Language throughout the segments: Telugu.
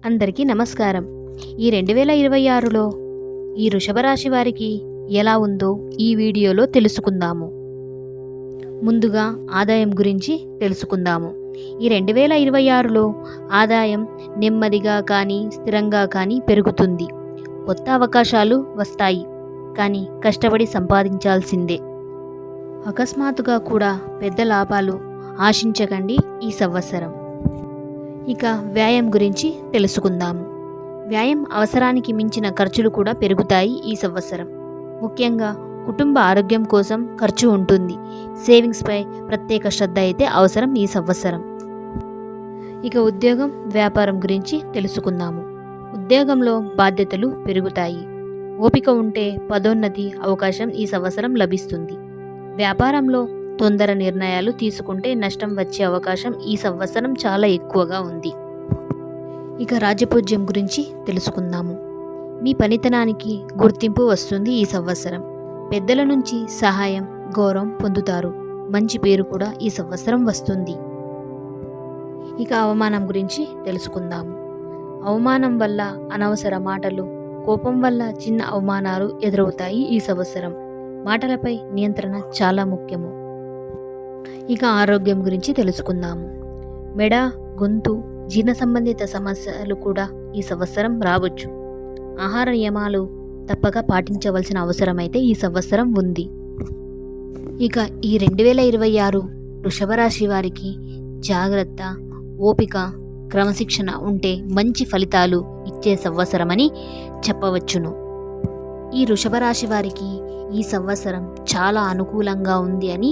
అందరికీ నమస్కారం. ఈ 2026లో ఈ వృషభ రాశి వారికి ఎలా ఉందో ఈ వీడియోలో తెలుసుకుందాము. ముందుగా ఆదాయం గురించి తెలుసుకుందాము. ఈ 2026లో ఆదాయం నెమ్మదిగా కానీ స్థిరంగా కానీ పెరుగుతుంది. కొత్త అవకాశాలు వస్తాయి, కానీ కష్టపడి సంపాదించాల్సిందే. అకస్మాత్తుగా కూడా పెద్ద లాభాలు ఆశించకండి ఈ సంవత్సరం. ఇక వ్యాయామం గురించి తెలుసుకుందాము. వ్యాయామం అవసరానికి మించిన ఖర్చులు కూడా పెరుగుతాయి ఈ సంవత్సరం. ముఖ్యంగా కుటుంబ ఆరోగ్యం కోసం ఖర్చు ఉంటుంది. సేవింగ్స్పై ప్రత్యేక శ్రద్ధ అయితే అవసరం ఈ సంవత్సరం. ఇక ఉద్యోగం వ్యాపారం గురించి తెలుసుకుందాము. ఉద్యోగంలో బాధ్యతలు పెరుగుతాయి. ఓపిక ఉంటే పదోన్నతి అవకాశం ఈ సంవత్సరం లభిస్తుంది. వ్యాపారంలో తొందర నిర్ణయాలు తీసుకుంటే నష్టం వచ్చే అవకాశం ఈ సంవత్సరం చాలా ఎక్కువగా ఉంది. ఇక రాజపూజ్యం గురించి తెలుసుకుందాము. మీ పనితనానికి గుర్తింపు వస్తుంది ఈ సంవత్సరం. పెద్దల నుంచి సహాయం, గౌరవం పొందుతారు. మంచి పేరు కూడా ఈ సంవత్సరం వస్తుంది. ఇక అవమానం గురించి తెలుసుకుందాము. అవమానం వల్ల అనవసర మాటలు, కోపం వల్ల చిన్న అవమానాలు ఎదురవుతాయి ఈ సంవత్సరం. మాటలపై నియంత్రణ చాలా ముఖ్యము. ఇక ఆరోగ్యం గురించి తెలుసుకుందాము. మెడ, గొంతు, జీర్ణ సంబంధిత సమస్యలు కూడా ఈ సంవత్సరం రావచ్చు. ఆహార నియమాలు తప్పక పాటించవలసిన అవసరం అయితే ఈ సంవత్సరం ఉంది. ఇక ఈ 2026 వృషభ రాశి వారికి జాగ్రత్త, ఓపిక, క్రమశిక్షణ ఉంటే మంచి ఫలితాలు ఇచ్చే సంవత్సరమని చెప్పవచ్చును. ఈ వృషభ రాశి వారికి ఈ సంవత్సరం చాలా అనుకూలంగా ఉంది అని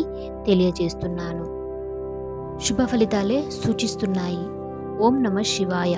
తెలియజేస్తున్నాను. శుభ ఫలితాలే సూచిస్తున్నాయి. ఓం నమః శివాయ.